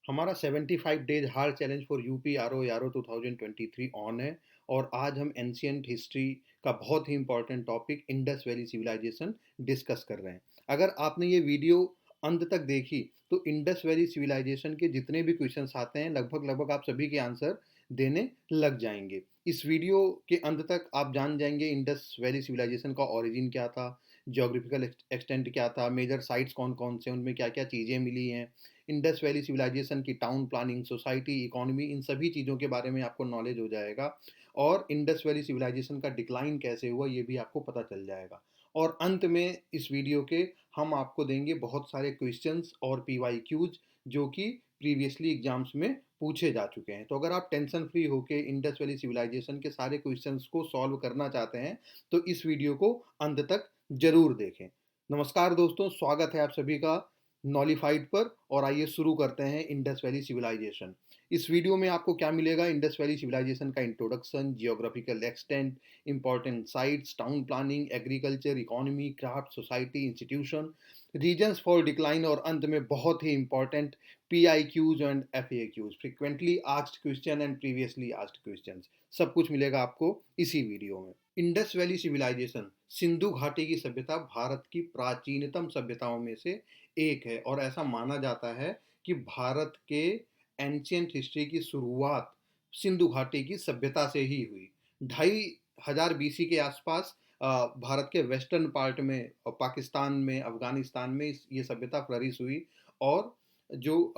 हमारा 75 days hard challenge for UP RO 2023 on है। और आज हम एंशियंट हिस्ट्री का बहुत ही important topic Indus valley civilisation discuss कर रहे हैं। अगर आपने ये वीडियो अंत तक देखी तो इंडस वैली सिविलाइजेशन के जितने भी क्वेश्चंस आते हैं लगभग लगभग आप सभी के आंसर देने लग जाएंगे। इस वीडियो के अंत तक आप जान जाएंगे इंडस वैली सिविलाइजेशन का ओरिजिन क्या था, जियोग्राफिकल एक्सटेंट क्या था, मेजर साइट्स कौन कौन से, उनमें क्या क्या चीज़ें मिली हैं, इंडस वैली सिविलाइजेशन की टाउन प्लानिंग, सोसाइटी, इकोनॉमी, इन सभी चीज़ों के बारे में आपको नॉलेज हो जाएगा। और इंडस वैली सिविलाइजेशन का डिक्लाइन कैसे हुआ ये भी आपको पता चल जाएगा। और अंत में इस वीडियो के हम आपको देंगे बहुत सारे क्वेश्चंस और पीवाईक्यूज जो कि प्रीवियसली एग्जाम्स में पूछे जा चुके हैं। तो अगर आप टेंशन फ्री होकर इंडस वैली सिविलाइजेशन के सारे क्वेश्चंस को सॉल्व करना चाहते हैं तो इस वीडियो को अंत तक जरूर देखें। नमस्कार दोस्तों, स्वागत है आप सभी का नॉलीफाइड पर। और आइए शुरू करते हैं इंडस वैली सिविलाइजेशन। इस वीडियो में आपको क्या मिलेगा? इंडस वैली सिविलाइजेशन का introduction, geographical extent, important sites, town planning, agriculture, economy, craft, society, institution, reasons for decline और अंत में बहुत ही important PIQs and FAQs, frequently asked question and previously asked question. सब कुछ मिलेगा आपको इसी वीडियो में। इंडस वैली सिविलाइजेशन, सिंधु घाटी की सभ्यता, भारत की प्राचीनतम सभ्यताओं में से एक है। और ऐसा माना जाता है कि भारत के एंशियंट हिस्ट्री की शुरुआत सिंधु घाटी की सभ्यता से ही हुई। 2500 BC के आसपास भारत के वेस्टर्न पार्ट में, पाकिस्तान में, अफगानिस्तान में ये सभ्यता फ्लरिश हुई। और जो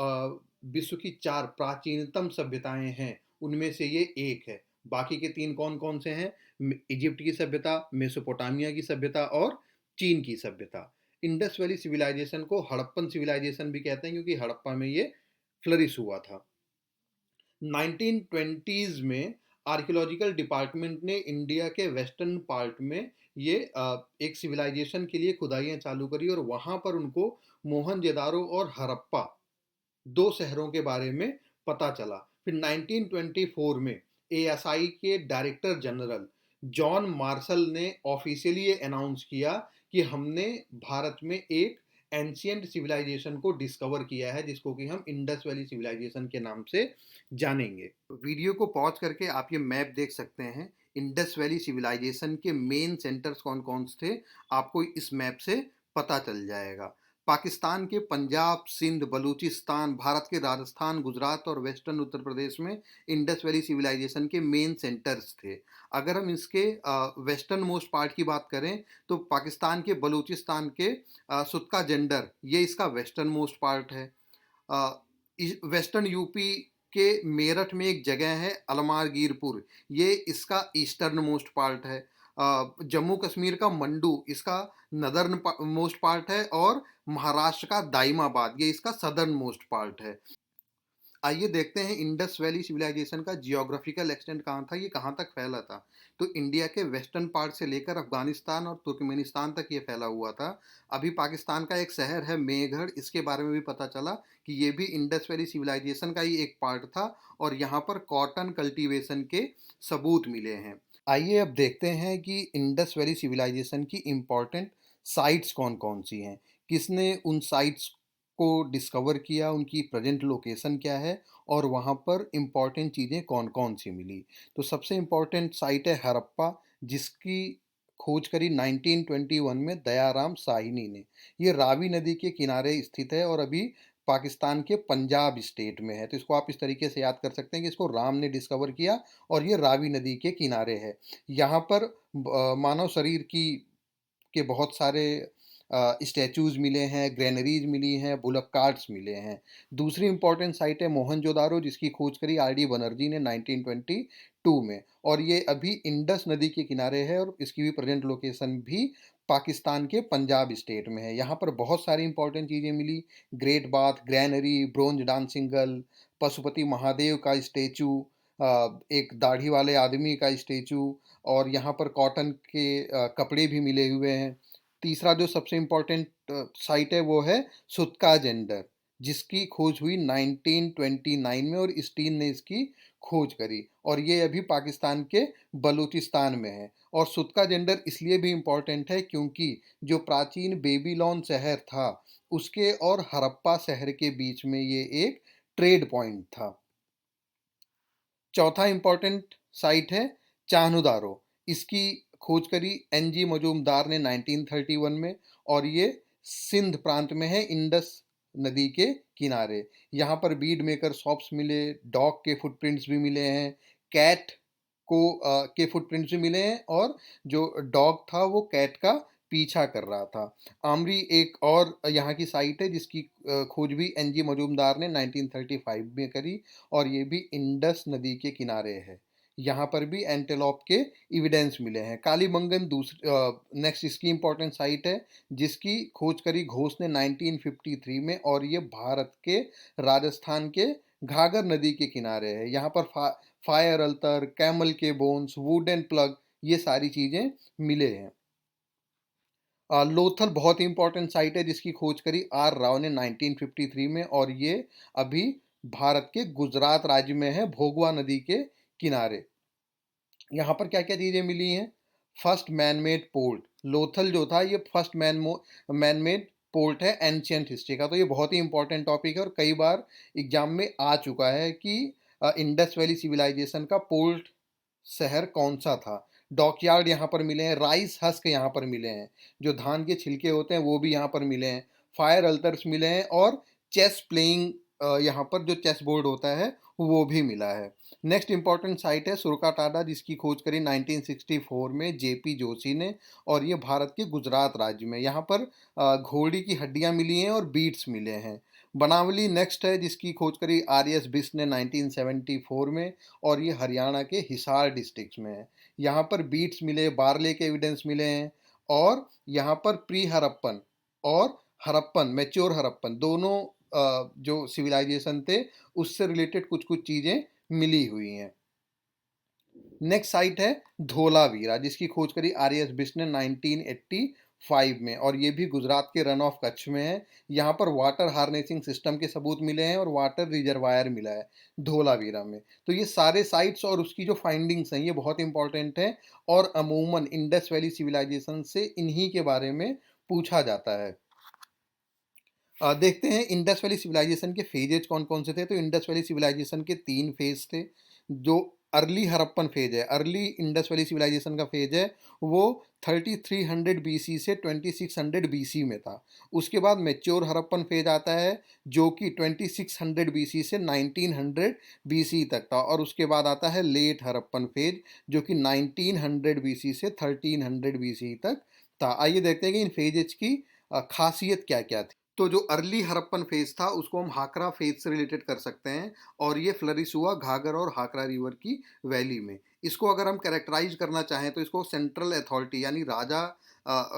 विश्व की 4 प्राचीनतम सभ्यताएं हैं उनमें से ये एक है। बाकी के 3 कौन कौन से हैं? इजिप्ट की सभ्यता, मेसोपोटामिया की सभ्यता और चीन की सभ्यता। इंडस वैली सिविलाइजेशन को हड़प्पन सिविलाइजेशन भी कहते हैं क्योंकि हड़प्पा में ये फ्लरिश हुआ था। 1920s में आर्कियोलॉजिकल डिपार्टमेंट ने इंडिया के वेस्टर्न पार्ट में ये एक सिविलाइजेशन के लिए खुदाइयाँ चालू करी और वहाँ पर उनको मोहनजोदारो और हड़प्पा 2 शहरों के बारे में पता चला। फिर 1924 में ASI के डायरेक्टर जनरल जॉन मार्शल ने ऑफिशियली ये अनाउंस किया कि हमने भारत में एक एंशियंट सिविलाइजेशन को डिस्कवर किया है जिसको कि हम इंडस वैली सिविलाइजेशन के नाम से जानेंगे। वीडियो को पॉज करके आप ये मैप देख सकते हैं। इंडस वैली सिविलाइजेशन के मेन सेंटर्स कौन कौन थे आपको इस मैप से पता चल जाएगा। पाकिस्तान के पंजाब, सिंध, बलूचिस्तान, भारत के राजस्थान, गुजरात और वेस्टर्न उत्तर प्रदेश में इंडस वैली सिविलाइजेशन के मेन सेंटर्स थे। अगर हम इसके वेस्टर्न मोस्ट पार्ट की बात करें तो पाकिस्तान के बलूचिस्तान के सुत्का जेंडर, ये इसका वेस्टर्न मोस्ट पार्ट है। वेस्टर्न यूपी के मेरठ में एक जगह है अलमारगीरपुर, ये इसका ईस्टर्न मोस्ट पार्ट है। जम्मू कश्मीर का मंडू इसका नदर्न मोस्ट पार्ट है और महाराष्ट्र का दाइमाबाद ये इसका सदर्न मोस्ट पार्ट है। आइए देखते हैं इंडस वैली सिविलाइजेशन का जियोग्राफिकल एक्सटेंट कहाँ था, ये कहाँ तक फैला था। तो इंडिया के वेस्टर्न पार्ट से लेकर अफगानिस्तान और तुर्कमेनिस्तान तक ये फैला हुआ था। अभी पाकिस्तान का एक शहर है मेघड़, इसके बारे में भी पता चला कि ये भी इंडस वैली सिविलाइजेशन का ही एक पार्ट था और यहाँ पर कॉटन कल्टीवेशन के सबूत मिले हैं। आइए अब देखते हैं कि इंडस वैली सिविलाइजेशन की इम्पोर्टेंट साइट्स कौन कौन सी हैं, किसने उन साइट्स को डिस्कवर किया, उनकी प्रेजेंट लोकेशन क्या है और वहाँ पर इम्पॉर्टेंट चीज़ें कौन कौन सी मिली। तो सबसे इम्पॉर्टेंट साइट है हड़प्पा, जिसकी खोज करी 1921 में दयाराम साहिनी ने। ये रावी नदी के किनारे स्थित है और अभी पाकिस्तान के पंजाब स्टेट में है। तो इसको आप इस तरीके से याद कर सकते हैं कि इसको राम ने डिस्कवर किया और ये रावी नदी के किनारे है। यहाँ पर मानव शरीर की के बहुत सारे स्टैचूज़ मिले हैं, ग्रेनरीज मिली हैं, बुलक कार्ट्स मिले हैं। दूसरी इंपॉर्टेंट साइट है मोहनजोदारो, जिसकी खोज करी RD बनर्जी ने 1922 में और ये अभी इंडस नदी के किनारे है और इसकी भी प्रेजेंट लोकेशन भी पाकिस्तान के पंजाब स्टेट में है। यहाँ पर बहुत सारी इंपॉर्टेंट चीज़ें मिली, great bath, granary, bronze dancing girl, Pashupati Mahadev का स्टेचू, एक दाढ़ी वाले आदमी का स्टेचू और यहाँ पर कॉटन के कपड़े भी मिले हुए हैं। तीसरा जो सबसे इम्पोर्टेंट साइट है वो है सुत्का जेंडर, जिसकी खोज हुई 1929 में और स्टीन ने इसकी खोज करी और ये अभी पाकिस्तान के बलूचिस्तान में है। और सुत्का जेंडर इसलिए भी इम्पोर्टेंट है क्योंकि जो प्राचीन बेबीलोन शहर था उसके और हड़प्पा शहर के बीच में ये एक ट्रेड पॉइंट था। चौथा इंपॉर्टेंट साइट है चाहनुदारो। इसकी खोज करी एनजी मजूमदार ने 1931 में, और ये सिंध प्रांत में है, इंडस नदी के किनारे। यहाँ पर बीड मेकर शॉप्स मिले, डॉग के फुटप्रिंट्स भी मिले हैं, कैट के फुटप्रिंट्स भी मिले हैं, और जो डॉग था वो कैट का पीछा कर रहा था। आमरी एक और यहाँ की साइट है जिसकी खोज भी एनजी मजूमदार ने 1935 में करी, और ये भी इंडस नदी के किनारे है। यहाँ पर भी एंटेलोप के एविडेंस मिले हैं। कालीबंगन दूसरी नेक्स्ट इसकी इंपॉर्टेंट साइट है जिसकी खोज करी घोष ने 1953 में, और ये भारत के राजस्थान के घाघर नदी के किनारे है। यहाँ पर फायर अल्तर, कैमल के बोन्स, वुडन प्लग, ये सारी चीज़ें मिले हैं। लोथल बहुत ही इंपॉर्टेंट साइट है जिसकी खोज करी आर राव ने 1953 में, और ये अभी भारत के गुजरात राज्य में है, भोगवा नदी के किनारे। यहाँ पर क्या क्या चीज़ें मिली हैं? फर्स्ट मैनमेड पोर्ट, लोथल जो था ये फर्स्ट मैनमेड पोर्ट है एंशियंट हिस्ट्री का। तो ये बहुत ही इंपॉर्टेंट टॉपिक है और कई बार एग्जाम में आ चुका है कि इंडस वैली सिविलाइजेशन का पोर्ट शहर कौन सा था। डॉकयार्ड यहाँ पर मिले हैं, राइस हस्क यहाँ पर मिले हैं, जो धान के छिलके होते हैं वो भी यहाँ पर मिले हैं, फायर अल्टर्स मिले हैं, और चेस प्लेइंग यहाँ पर जो चेस बोर्ड होता है वो भी मिला है। नेक्स्ट इंपॉर्टेंट साइट है सुरकाटाडा जिसकी खोज करी 1964 में जेपी जोशी ने, और ये भारत के गुजरात राज्य में। यहाँ पर घोड़ी की हड्डियाँ मिली हैं और बीट्स मिले हैं। बनावली नेक्स्ट है जिसकी खोज करी आर एस बिस्ट ने 1974 में, और ये हरियाणा के हिसार डिस्ट्रिक्ट में है। यहाँ पर बीट्स मिले, बारले के एविडेंस मिले हैं, और यहाँ पर प्री हरप्पन और हरप्पन, मैच्योर हरप्पन, दोनों जो सिविलाइजेशन थे उससे रिलेटेड कुछ कुछ चीज़ें मिली हुई हैं। नेक्स्ट साइट है धोलावीरा जिसकी खोज करी आर एस बिस्ट ने 1985 में, और ये भी गुजरात के रन ऑफ कच्छ में है। यहाँ पर वाटर हार्नेसिंग सिस्टम के सबूत मिले हैं और वाटर रिजर्वायर मिला है धोलावीरा में। तो ये सारे साइट्स और उसकी जो फाइंडिंग्स हैं ये बहुत इंपॉर्टेंट हैं, और अमूमन इंडस वैली सिविलाइजेशन से इन्हीं के बारे में पूछा जाता है। देखते हैं इंडस वैली सिविलाइजेशन के फेजेज कौन कौन से थे। तो इंडस वैली सिविलाइजेशन के 3 फेज थे। जो अर्ली हरप्पन फेज है, अर्ली इंडस वैली सिविलाइजेशन का फेज है, वो 3300 बीसी से 2600 बीसी में था। उसके बाद मैच्योर हरप्पन फेज आता है जो कि 2600 बीसी से 1900 बीसी तक था, और उसके बाद आता है लेट हरप्पन फेज जो कि 1900 बीसी से 1300 बीसी तक था। आइए देखते हैं कि इन फेजेज की खासियत क्या क्या थी। तो जो अर्ली हरप्पन फेज था उसको हम हाकरा फेज से रिलेटेड कर सकते हैं, और ये फ्लरिश हुआ घाघर और हाकरा रिवर की वैली में। इसको अगर हम कैरेक्टराइज करना चाहें तो इसको सेंट्रल अथॉरिटी यानी राजा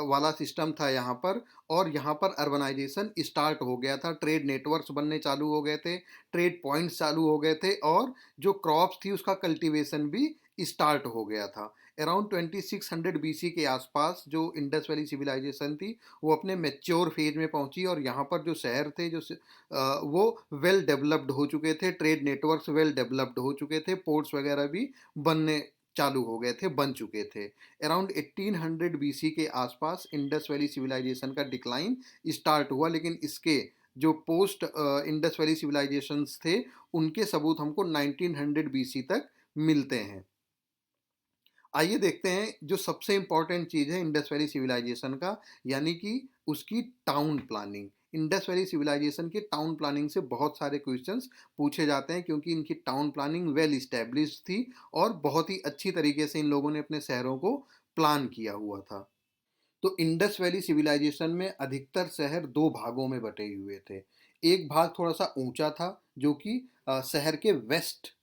वाला सिस्टम था यहाँ पर, और यहाँ पर अर्बनाइजेशन स्टार्ट हो गया था, ट्रेड नेटवर्क्स बनने चालू हो गए थे, ट्रेड पॉइंट्स चालू हो गए थे, और जो क्रॉप्स थी उसका कल्टीवेशन भी स्टार्ट हो गया था। अराउंड 2600 बीसी के आसपास जो इंडस वैली सिविलाइजेशन थी वो अपने मैच्योर फेज में पहुंची, और यहाँ पर जो शहर थे वो वेल डेवलप्ड हो चुके थे, ट्रेड नेटवर्क्स वेल डेवलप्ड हो चुके थे, पोर्ट्स वगैरह भी बनने चालू हो गए थे, बन चुके थे। अराउंड 1800 बीसी के आसपास इंडस वैली सिविलाइजेशन का डिक्लाइन स्टार्ट हुआ, लेकिन इसके जो पोस्ट इंडस वैली सिविलाइजेशंस थे उनके सबूत हमको 1900 बीसी तक मिलते हैं। आइए देखते हैं जो सबसे इंपॉर्टेंट चीज़ है इंडस वैली सिविलाइजेशन का, यानी कि उसकी town planning. Indus valley civilisation के टाउन प्लानिंग से बहुत सारे क्वेश्चंस पूछे जाते हैं क्योंकि इनकी टाउन प्लानिंग वेल इस्टेब्लिश्ड थी और बहुत ही अच्छी तरीके से इन लोगों ने अपने शहरों को प्लान किया हुआ था। तो इंडस वैली सिविलाइजेशन में अधिकतर शहर दो भागों में बटे हुए थे। एक भाग थोड़ा सा ऊंचा था जो कि शहर के वेस्ट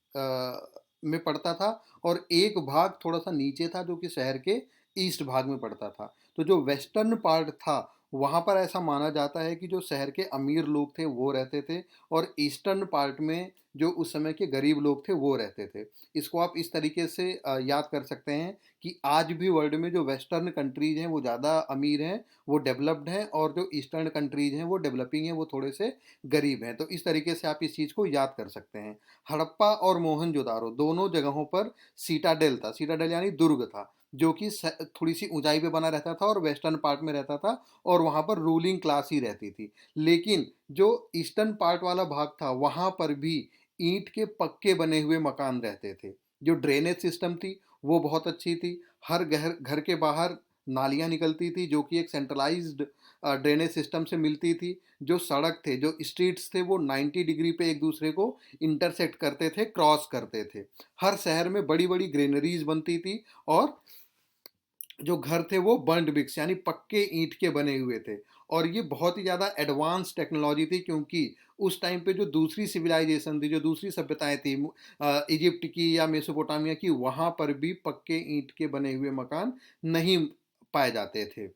में पड़ता था, और एक भाग थोड़ा सा नीचे था जो कि शहर के ईस्ट भाग में पड़ता था। तो जो वेस्टर्न पार्ट था वहाँ पर ऐसा माना जाता है कि जो शहर के अमीर लोग थे वो रहते थे, और ईस्टर्न पार्ट में जो उस समय के गरीब लोग थे वो रहते थे। इसको आप इस तरीके से याद कर सकते हैं कि आज भी वर्ल्ड में जो वेस्टर्न कंट्रीज हैं वो ज़्यादा अमीर हैं, वो डेवलप्ड हैं, और जो ईस्टर्न कंट्रीज हैं वो डेवलपिंग हैं, वो थोड़े से गरीब हैं। तो इस तरीके से आप इस चीज़ को याद कर सकते हैं। हड़प्पा और मोहनजोदारो दोनों जगहों पर सीटाडेल था, सीटाडेल यानी दुर्ग था। जो कि थोड़ी-सी ऊँचाई पे बना रहता था और वेस्टर्न पार्ट में रहता था और वहाँ पर रूलिंग क्लास ही रहती थी। लेकिन जो ईस्टर्न पार्ट वाला भाग था, वहाँ पर भी ईंट के पक्के बने हुए मकान रहते थे। जो ड्रेनेज सिस्टम थी, वो बहुत अच्छी थी। हर घर के बाहर नालियाँ निकलती थी, जो कि एक सेंट्रलाइज़्ड ड्रेनेज सिस्टम से मिलती थी। जो सड़क थे, जो स्ट्रीट्स थे, वो 90 डिग्री पे एक-दूसरे को इंटरसेक्ट करते थे, क्रॉस करते थे। हर शहर में बड़ी-बड़ी ग्रेनरीज़ बनती थी और जो घर थे वो बर्न्ड ब्रिक्स यानी पक्के ईंट के बने हुए थे। और ये बहुत ही ज़्यादा एडवांस टेक्नोलॉजी थी, क्योंकि उस टाइम पे जो दूसरी सिविलाइजेशन थी, जो दूसरी सभ्यताएँ थी, इजिप्ट की या मेसोपोटामिया की, वहाँ पर भी पक्के ईंट के बने हुए मकान नहीं पाए जाते थे।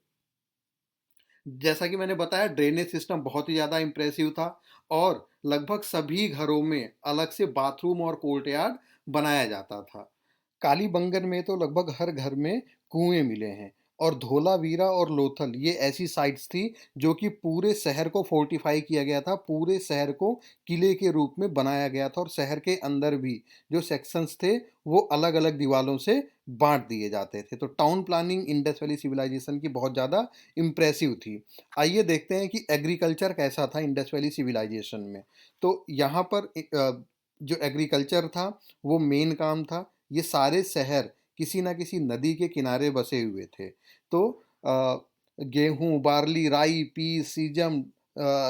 जैसा कि मैंने बताया, ड्रेनेज सिस्टम बहुत ही ज़्यादा इम्प्रेसिव था और लगभग सभी घरों में अलग से बाथरूम और कोर्टयार्ड बनाया जाता था। कालीबंगन में तो लगभग हर घर में कुएं मिले हैं और धोलावीरा और लोथल ये ऐसी साइट्स थी जो कि पूरे शहर को फोर्टिफाई किया गया था, पूरे शहर को किले के रूप में बनाया गया था और शहर के अंदर भी जो सेक्शंस थे वो अलग अलग दीवारों से बांट दिए जाते थे। तो town planning Indus valley civilisation की बहुत ज़्यादा इम्प्रेसिव थी। आइए देखते हैं कि एग्रीकल्चर कैसा था इंडस वैली सिविलाइजेशन में। तो यहाँ पर जो एग्रीकल्चर था वो मेन काम था। ये सारे शहर किसी ना किसी नदी के किनारे बसे हुए थे। तो गेहूँ, बार्ली, राई, पीस,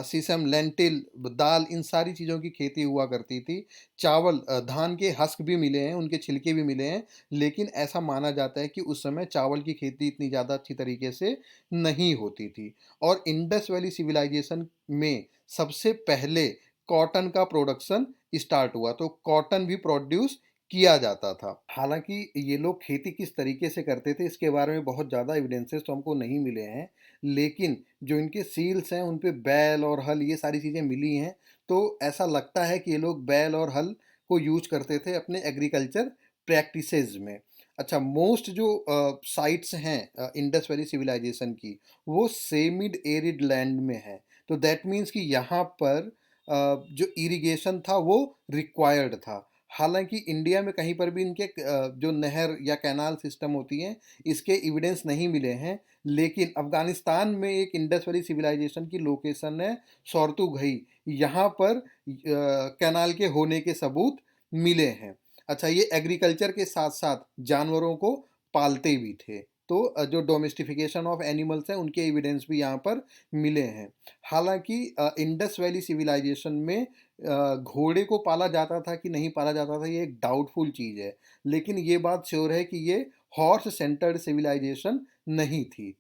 सीसम, लेंटिल, दाल, इन सारी चीज़ों की खेती हुआ करती थी। चावल, धान के हस्क भी मिले हैं, उनके छिलके भी मिले हैं, लेकिन ऐसा माना जाता है कि उस समय चावल की खेती इतनी ज़्यादा अच्छी तरीके से नहीं होती थी। और इंडस वैली सिविलाइजेशन में सबसे पहले कॉटन का प्रोडक्शन स्टार्ट हुआ, तो कॉटन भी प्रोड्यूस किया जाता था। हालाँकि ये लोग खेती किस तरीके से करते थे इसके बारे में बहुत ज़्यादा एविडेंसेस तो हमको नहीं मिले हैं, लेकिन जो इनके सील्स हैं उन पे बैल और हल ये सारी चीज़ें मिली हैं, तो ऐसा लगता है कि ये लोग बैल और हल को यूज़ करते थे अपने एग्रीकल्चर प्रैक्टिसेज़ में। अच्छा, मोस्ट जो साइट्स हैं इंडस वैली सिविलाइजेशन की, वो सेमिड एरिड लैंड में है। तो दैट मीन्स कि यहाँ पर जो इरिगेशन था वो रिक्वायर्ड था। हालाँकि इंडिया में कहीं पर भी इनके जो नहर या कैनाल सिस्टम होती हैं, इसके एविडेंस नहीं मिले हैं। लेकिन अफ़गानिस्तान में एक इंडस वैली सिविलाइजेशन की लोकेशन है सोर्तुघई, यहाँ पर कैनाल के होने के सबूत मिले हैं। अच्छा, ये एग्रीकल्चर के साथ-साथ जानवरों को पालते भी थे। तो जो डोमेस्टिफिकेशन ऑफ एनिमल्स हैं, उनके एविडेंस भी यहाँ पर मिले हैं। हालाँकि इंडस वैली सिविलाइजेशन में घोड़े को पाला जाता था कि नहीं पाला जाता था, ये एक डाउटफुल चीज़ है। लेकिन ये बात श्योर है कि ये हॉर्स सेंटर्ड सिविलाइजेशन नहीं थी।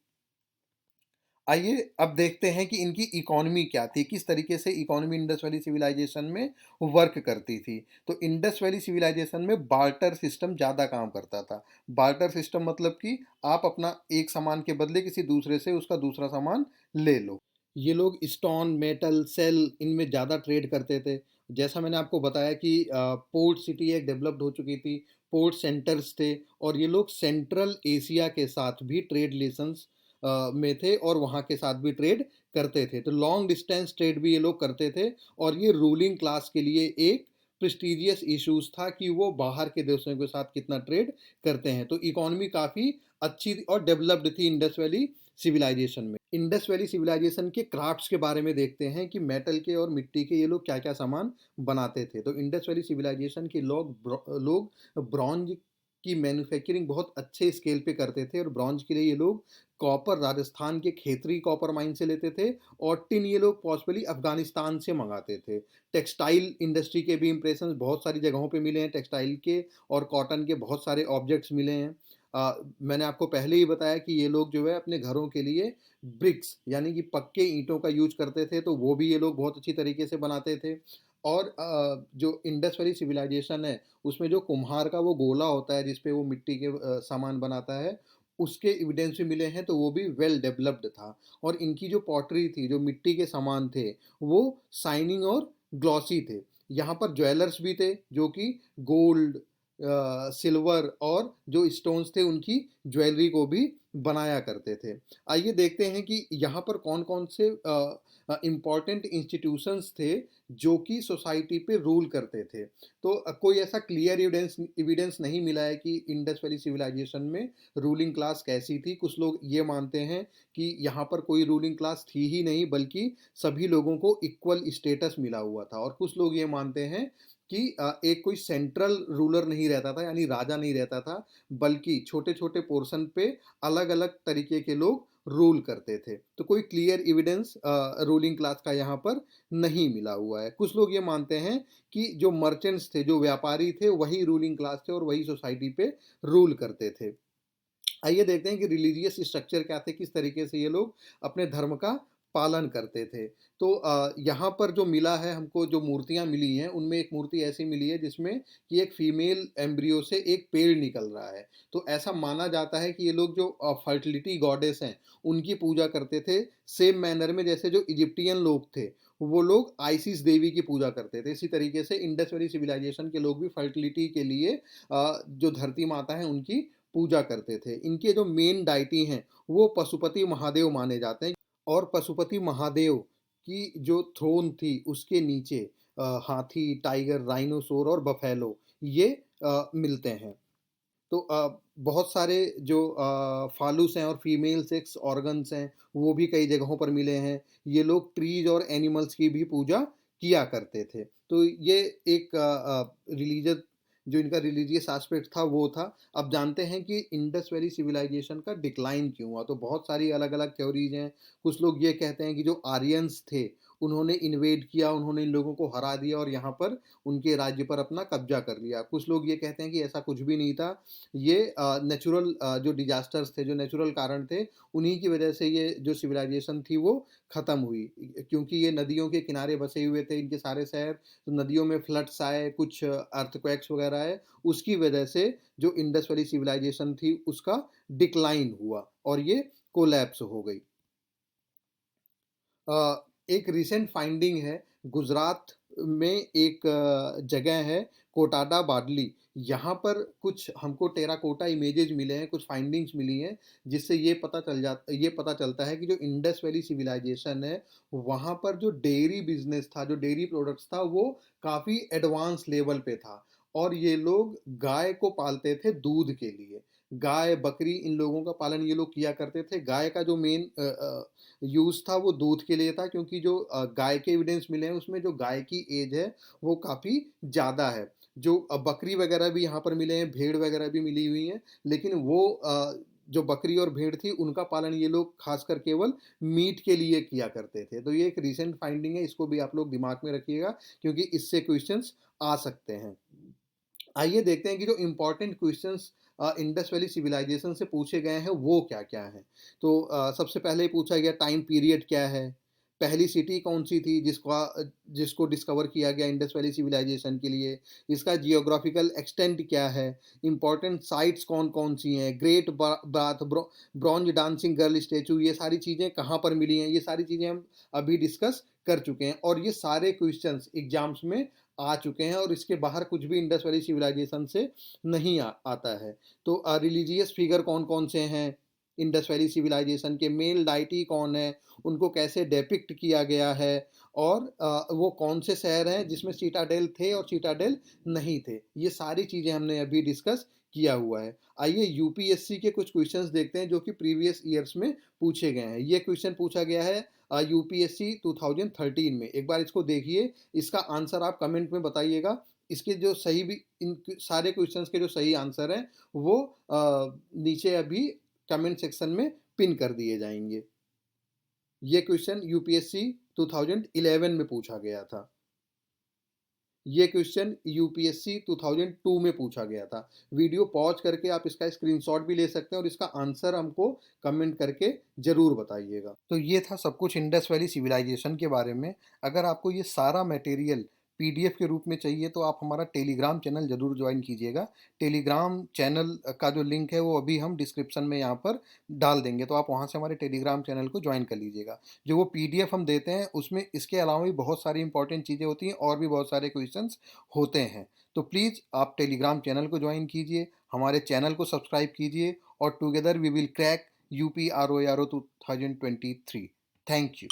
आइए अब देखते हैं कि इनकी इकोनॉमी क्या थी, किस तरीके से इकोनॉमी इंडस वैली सिविलाइजेशन में वर्क करती थी। तो इंडस वैली सिविलाइजेशन में बार्टर सिस्टम ज़्यादा काम करता था। बार्टर सिस्टम मतलब कि आप अपना एक सामान के बदले किसी दूसरे से उसका दूसरा सामान ले लो। ये लोग स्टोन, मेटल, सेल इनमें ज़्यादा ट्रेड करते थे। जैसा मैंने आपको बताया कि पोर्ट सिटी एक डेवलप्ड हो चुकी थी, पोर्ट सेंटर्स थे और ये लोग सेंट्रल एशिया के साथ भी ट्रेड रिलेशंस में थे और वहाँ के साथ भी ट्रेड करते थे। तो लॉन्ग डिस्टेंस ट्रेड भी ये लोग करते थे और ये रूलिंग क्लास के लिए एक प्रेस्टिजियस इश्यूज था कि वो बाहर के देशों के साथ कितना ट्रेड करते हैं। तो इकोनॉमी काफ़ी अच्छी और डेवलप्ड थी इंडस वैली सिविलाइजेशन में। इंडस वैली सिविलाइजेशन के क्राफ्ट्स के बारे में देखते हैं कि मेटल के और मिट्टी के ये लोग क्या-क्या सामान बनाते थे। तो इंडस वैली सिविलाइजेशन के लोग ब्रॉन्ज की मैन्युफैक्चरिंग बहुत अच्छे स्केल पे करते थे और ब्रॉन्ज के लिए ये लोग कॉपर राजस्थान के खेतरी कॉपर माइन से लेते थे और टिन ये लोग पॉसिबली अफगानिस्तान से मंगाते थे। टेक्सटाइल इंडस्ट्री के भी इंप्रेशंस बहुत सारी जगहों पे मिले हैं, टेक्सटाइल के और कॉटन के बहुत सारे ऑब्जेक्ट्स मिले हैं। मैंने आपको पहले ही बताया कि ये लोग जो है अपने घरों के लिए ब्रिक्स यानी कि पक्के ईंटों का यूज करते थे, तो वो भी ये लोग बहुत अच्छी तरीके से बनाते थे। और जो इंडस वैली सिविलाइजेशन है उसमें जो कुम्हार का वो गोला होता है जिसपे वो मिट्टी के सामान बनाता है, उसके एविडेंस भी मिले हैं, तो वो भी वेल डेवलप्ड था। और इनकी जो पॉटरी थी, जो मिट्टी के सामान थे, वो शाइनिंग और ग्लॉसी थे। यहाँ पर ज्वेलर्स भी थे जो कि गोल्ड, सिल्वर और जो स्टोन्स थे उनकी ज्वेलरी को भी बनाया करते थे। आइए देखते हैं कि यहाँ पर कौन-कौन से इम्पोर्टेंट इंस्टीट्यूशंस थे जो कि सोसाइटी पे रूल करते थे। तो कोई ऐसा क्लियर एविडेंस एविडेंस नहीं मिला है कि इंडस वैली सिविलाइजेशन में रूलिंग क्लास कैसी थी। कुछ लोग ये मानते हैं कि यहाँ पर कोई रूलिंग क्लास थी ही नहीं, बल्कि सभी लोगों को इक्वल स्टेटस मिला हुआ था। और कुछ लोग ये मानते हैं कि एक कोई सेंट्रल रूलर नहीं रहता था, यानी राजा नहीं रहता था, बल्कि छोटे-छोटे पोर्शन पे अलग-अलग तरीके के लोग रूल करते थे। तो कोई क्लियर एविडेंस रूलिंग क्लास का यहाँ पर नहीं मिला हुआ है। कुछ लोग ये मानते हैं कि जो मर्चेंट्स थे, जो व्यापारी थे, वही रूलिंग क्लास थे और वही सोसाइटी पे रूल करते थे। आइए देखते हैं कि रिलीजियस स्ट्रक्चर क्या थे, किस तरीके से ये लोग अपने धर्म का पालन करते थे। तो यहाँ पर जो मिला है हमको, जो मूर्तियाँ मिली हैं, उनमें एक मूर्ति ऐसी मिली है जिसमें कि एक फीमेल एम्ब्रियो से एक पेड़ निकल रहा है। तो ऐसा माना जाता है कि ये लोग जो फर्टिलिटी गॉडेस हैं, उनकी पूजा करते थे, सेम मैनर में जैसे जो इजिप्टियन लोग थे, वो लोग आइसिस देवी की पूजा करते थे। इसी तरीके से इंडस वैली सिविलाइजेशन के लोग भी फर्टिलिटी के लिए जो धरती माता है, उनकी पूजा करते थे। इनके जो मेन डाइटी हैं, वो पशुपति महादेव माने जाते हैं और पशुपति महादेव की जो थ्रोन थी, उसके नीचे हाथी, टाइगर, राइनोसोर और बफेलो ये मिलते हैं। तो बहुत सारे जो फ़ालूस हैं और फीमेल सेक्स ऑर्गन्स हैं, वो भी कई जगहों पर मिले हैं। ये लोग ट्रीज़ और एनिमल्स की भी पूजा किया करते थे। तो ये एक रिलीजन, जो इनका रिलीजियस एस्पेक्ट था वो था। अब जानते हैं कि इंडस वैली सिविलाइजेशन का डिक्लाइन क्यों हुआ। तो बहुत सारी अलग-अलग थ्योरीज़ हैं। कुछ लोग ये कहते हैं कि जो आर्यंस थे, उन्होंने इन्वेड किया, उन्होंने इन लोगों को हरा दिया और यहाँ पर उनके राज्य पर अपना कब्ज़ा कर लिया। कुछ लोग ये कहते हैं कि ऐसा कुछ भी नहीं था। ये नेचुरल जो डिज़ास्टर्स थे, जो नेचुरल कारण थे, उन्हीं की वजह से ये जो सिविलाइजेशन थी वो ख़त्म हुई। क्योंकि ये नदियों के किनारे बसे हुए थे, इनके सारे शहर, तो नदियों में फ्लड्स आए, कुछ अर्थक्वेक्स वगैरह आए, उसकी वजह से जो इंडस वैली सिविलाइजेशन थी उसका डिक्लाइन हुआ और ये कोलैप्स हो गई। एक रिसेंट फाइंडिंग है, गुजरात में एक जगह है कोटाडा बाडली। यहाँ पर कुछ हमको टेराकोटा इमेजेस मिले हैं, कुछ फाइंडिंग्स मिली हैं, जिससे ये पता चलता है कि जो इंडस वैली सिविलाइजेशन है, वहाँ पर जो डेयरी बिजनेस था, जो डेयरी प्रोडक्ट्स था, वो काफ़ी एडवांस लेवल पे था और ये लोग गाय को पालते थे दूध के लिए। गाय, बकरी, इन लोगों का पालन ये लोग किया करते थे। गाय का जो मेन यूज़ था वो दूध के लिए था, क्योंकि जो गाय के एविडेंस मिले हैं उसमें जो गाय की एज है वो काफ़ी ज़्यादा है। जो बकरी वगैरह भी यहाँ पर मिले हैं, भेड़ वगैरह भी मिली हुई हैं, लेकिन वो जो बकरी और भेड़ थी उनका पालन ये लोग खासकर केवल मीट के लिए किया करते थे। तो ये एक रीसेंट फाइंडिंग है, इसको भी आप लोग दिमाग में रखिएगा क्योंकि इससे क्वेश्चंस आ सकते हैं। आइए देखते हैं कि जो important questions Indus valley civilisation से पूछे गए हैं वो क्या-क्या हैं। तो सबसे पहले पूछा गया टाइम पीरियड क्या है? पहली सिटी कौन-सी थी जिसको डिस्कवर किया गया इंडस वैली सिविलाइजेशन के लिए? इसका जियोग्राफिकल एक्सटेंट क्या है? इम्पोर्टेंट साइट्स कौन-कौन सी हैं? Great bath, bronze dancing girl statue, ये सारी चीज़ें कहाँ पर मिली हैं? ये सारी चीज़ें हम अभी डिस्कस कर चुके हैं और ये सारे क्वेश्चंस एग्ज़ाम्स में आ चुके हैं और इसके बाहर कुछ भी इंडस वैली सिविलाइजेशन से नहीं आता है। तो रिलीजियस फिगर कौन-कौन से हैं इंडस वैली सिविलाइजेशन के? मेल डाइटी कौन है? उनको कैसे डिपिक्ट किया गया है? और वो कौन से शहर हैं जिसमें सिटाडेल थे और सिटाडेल नहीं थे? ये सारी चीज़ें हमने अभी डिस्कस किया हुआ है। आइए यूपीएससी के कुछ क्वेश्चंस देखते हैं जो कि प्रीवियस ईयर्स में पूछे गए हैं। ये क्वेश्चन पूछा गया है यूपीएससी 2013 में। एक बार इसको देखिए, इसका आंसर आप कमेंट में बताइएगा। इसके जो सही भी इन सारे क्वेश्चंस के जो सही आंसर हैं वो नीचे अभी कमेंट सेक्शन में पिन कर दिए जाएंगे। ये क्वेश्चन यूपीएससी 2011 में पूछा गया था। ये क्वेश्चन यूपीएससी 2002 में पूछा गया था। वीडियो पॉज करके आप इसका स्क्रीनशॉट भी ले सकते हैं और इसका आंसर हमको कमेंट करके ज़रूर बताइएगा। तो ये था सब कुछ इंडस वैली सिविलाइजेशन के बारे में। अगर आपको ये सारा मटेरियल पीडीएफ के रूप में चाहिए तो आप हमारा टेलीग्राम चैनल ज़रूर ज्वाइन कीजिएगा। टेलीग्राम चैनल का जो लिंक है वो अभी हम डिस्क्रिप्शन में यहाँ पर डाल देंगे, तो आप वहाँ से हमारे टेलीग्राम चैनल को ज्वाइन कर लीजिएगा। जो वो पीडीएफ हम देते हैं उसमें इसके अलावा भी बहुत सारी इंपॉर्टेंट चीज़ें होती हैं और भी बहुत सारे क्वेश्चंस होते हैं। तो प्लीज़ आप टेलीग्राम चैनल को ज्वाइन कीजिए, हमारे चैनल को सब्सक्राइब कीजिए और together we will crack UPROARO 2023. Thank you.